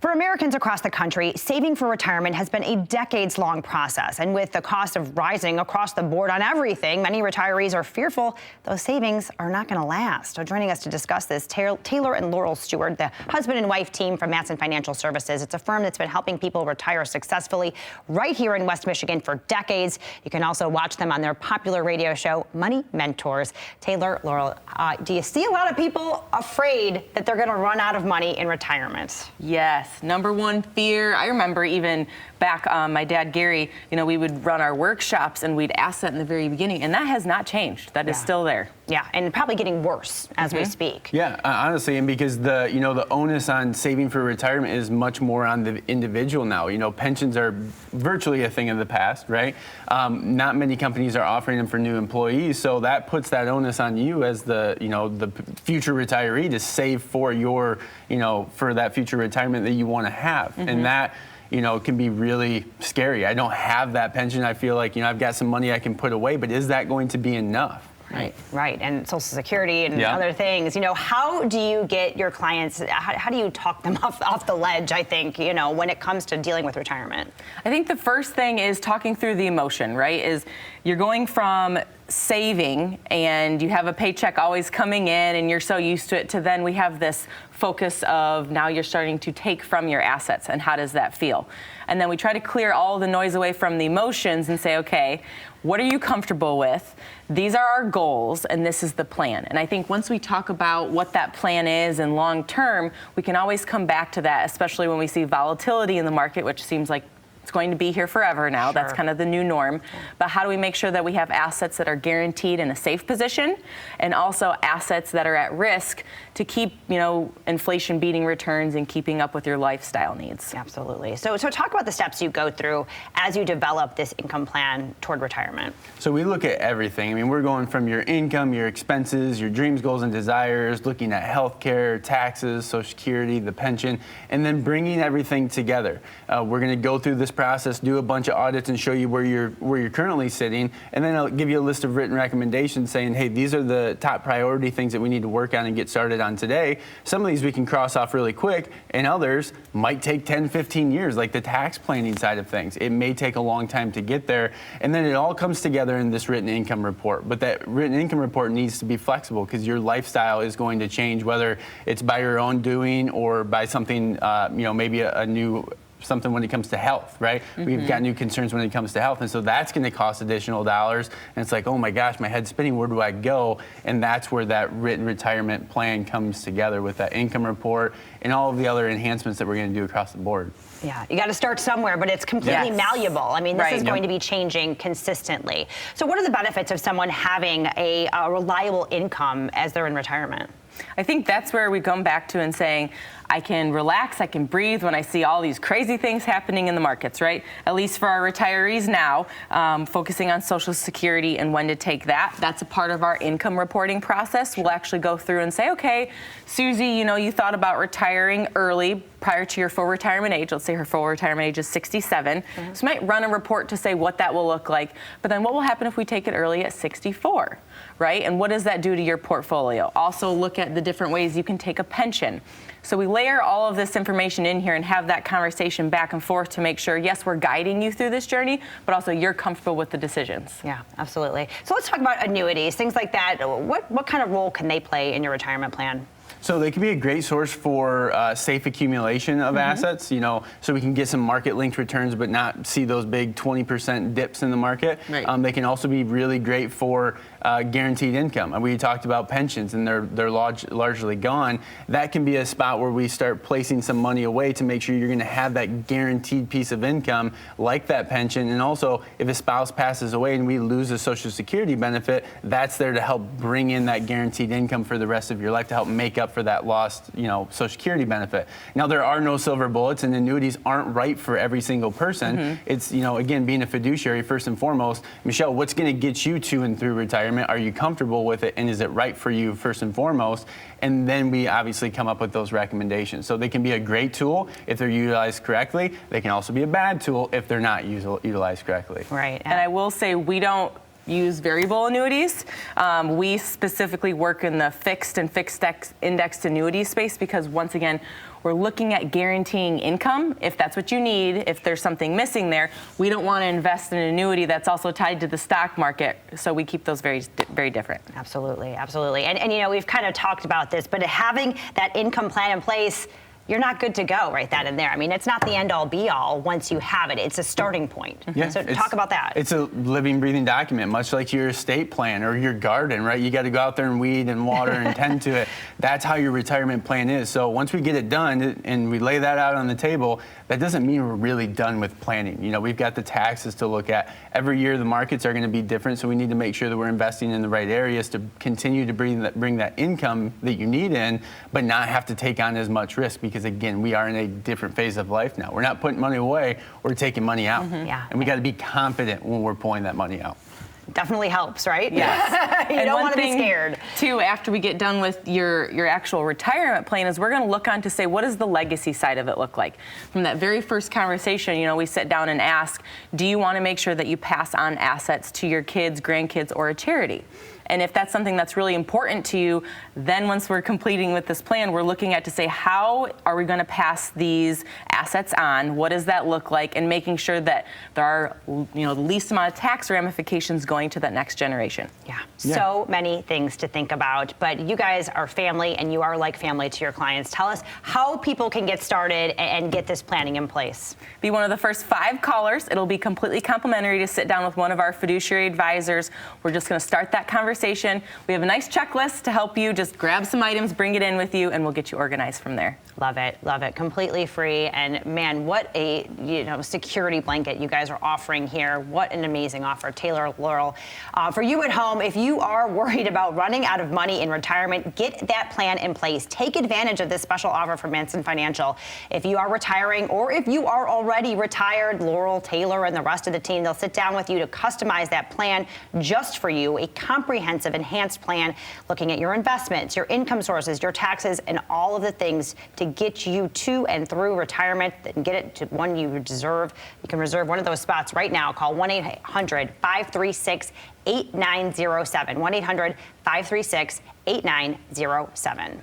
For Americans across the country, saving for retirement has been a decades-long process. And with the cost of rising across the board on everything, many retirees are fearful those savings are not going to last. So joining us to discuss this, Taylor and Laurel Stewart, the husband and wife team from Mattson Financial Services. It's a firm that's been helping people retire successfully right here in West Michigan for decades. You can also watch them on their popular radio show, Money Mentors. Taylor, Laurel, do you see a lot of people afraid that they're going to run out of money in retirement? Yes. Number one fear, I remember even back, my dad, Gary, we would run our workshops and we'd ask that in the very beginning, and that has not changed. That is still there. Yeah, and probably getting worse as we speak. Yeah, honestly, and because the onus on saving for retirement is much more on the individual now. Pensions are virtually a thing of the past, right? Not many companies are offering them for new employees, so that puts that onus on you as the future retiree to save for your for that future retirement that you want to have, and that can be really scary. I don't have that pension. I feel like I've got some money I can put away, but is that going to be enough? Right, and Social Security and other things. How do you get your clients, how do you talk them off the ledge, I think, when it comes to dealing with retirement? I think the first thing is talking through the emotion, right? Is you're going from saving and you have a paycheck always coming in and you're so used to it, to then we have this focus of now you're starting to take from your assets, and how does that feel? And then we try to clear all the noise away from the emotions and say, okay, what are you comfortable with? These are our goals, and this is the plan. And I think once we talk about what that plan is and long term, we can always come back to that, especially when we see volatility in the market, which seems like it's going to be here forever now. Sure. That's kind of the new norm. But how do we make sure that we have assets that are guaranteed in a safe position, and also assets that are at risk to keep, inflation beating returns and keeping up with your lifestyle needs? Absolutely. So talk about the steps you go through as you develop this income plan toward retirement. So we look at everything. I mean, we're going from your income, your expenses, your dreams, goals, and desires, looking at healthcare, taxes, Social Security, the pension, and then bringing everything together. We're going to go through this process, do a bunch of audits, and show you where you're currently sitting, and then I'll give you a list of written recommendations saying, hey, these are the top priority things that we need to work on and get started on today. Some of these we can cross off really quick, and others might take 10, 15 years, like the tax planning side of things. It may take a long time to get there, and then it all comes together in this written income report. But that written income report needs to be flexible because your lifestyle is going to change, whether it's by your own doing or by something, maybe a new something when it comes to health, right? We've got new concerns when it comes to health, and so that's going to cost additional dollars, and it's like, oh my gosh, my head's spinning, where do I go? And that's where that written retirement plan comes together with that income report and all of the other enhancements that we're going to do across the board. Yeah, you got to start somewhere, but it's completely malleable. I mean, this is going to be changing consistently. So what are the benefits of someone having a reliable income as they're in retirement? I think that's where we come back to and saying, I can relax, I can breathe when I see all these crazy things happening in the markets, right? At least for our retirees now, focusing on Social Security and when to take that. That's a part of our income reporting process. We'll actually go through and say, okay, Susie, you thought about retiring early prior to your full retirement age. Let's say her full retirement age is 67. So we might run a report to say what that will look like. But then what will happen if we take it early at 64? Right? And what does that do to your portfolio? Also look at the different ways you can take a pension. So we layer all of this information in here and have that conversation back and forth to make sure, yes, we're guiding you through this journey, but also you're comfortable with the decisions. Yeah, absolutely. So let's talk about annuities, things like that. What kind of role can they play in your retirement plan? So they can be a great source for safe accumulation of assets, so we can get some market-linked returns but not see those big 20% dips in the market. Right. They can also be really great for guaranteed income. We talked about pensions, and they're largely gone. That can be a spot where we start placing some money away to make sure you're going to have that guaranteed piece of income like that pension. And also, if a spouse passes away and we lose a Social Security benefit, that's there to help bring in that guaranteed income for the rest of your life to help make up for that lost, Social Security benefit. Now, there are no silver bullets, and annuities aren't right for every single person. It's, again, being a fiduciary first and foremost. Michelle, what's going to get you to and through retirement? Are you comfortable with it, and is it right for you first and foremost? And then we obviously come up with those recommendations. So they can be a great tool if they're utilized correctly. They can also be a bad tool if they're not utilized correctly. Right. And I will say we don't use variable annuities. We specifically work in the fixed and indexed annuity space because, once again, we're looking at guaranteeing income. If that's what you need, if there's something missing there, we don't want to invest in an annuity that's also tied to the stock market. So we keep those very, very different. Absolutely, absolutely. And you know, we've kind of talked about this, but having that income plan in place, you're not good to go right then and there. I mean, it's not the end-all be-all once you have it. It's a starting point. Yeah, so talk about that. It's a living, breathing document, much like your estate plan or your garden, right? You got to go out there and weed and water and tend to it. That's how your retirement plan is. So once we get it done and we lay that out on the table, that doesn't mean we're really done with planning. You know, we've got the taxes to look at. Every year the markets are going to be different, so we need to make sure that we're investing in the right areas to continue to bring that income that you need in, but not have to take on as much risk because, again, we are in a different phase of life now. We're not putting money away, we're taking money out. Yeah. And we got to be confident when we're pulling that money out. Definitely helps, right? Yes. You don't want to be scared. Too, after we get done with your actual retirement plan, is we're going to look on to say, what does the legacy side of it look like? From that very first conversation, you know, we sit down and ask, do you want to make sure that you pass on assets to your kids, grandkids, or a charity? And if that's something that's really important to you, then once we're completing with this plan, we're looking at to say, how are we going to pass these assets on? What does that look like? And making sure that there are, you know, the least amount of tax ramifications going to that next generation. Yeah. So many things to think about, but you guys are family and you are like family to your clients. Tell us how people can get started and get this planning in place. Be one of the first 5 callers. It'll be completely complimentary to sit down with one of our fiduciary advisors. We're just going to start that conversation. We have a nice checklist to help you. Just grab some items, bring it in with you, and we'll get you organized from there. Love it, love it. Completely free, and man, what a security blanket you guys are offering here. What an amazing offer, Taylor, Laurel. For you at home, if you are worried about running out of money in retirement, get that plan in place. Take advantage of this special offer from Mattson Financial. If you are retiring or if you are already retired, Laurel, Taylor, and the rest of the team, they'll sit down with you to customize that plan just for you. A comprehensive, enhanced plan looking at your investments, your income sources, your taxes, and all of the things to get you to and through retirement and get it to one you deserve. You can reserve one of those spots right now. Call 1-800-536-8907. 1-800-536-8907.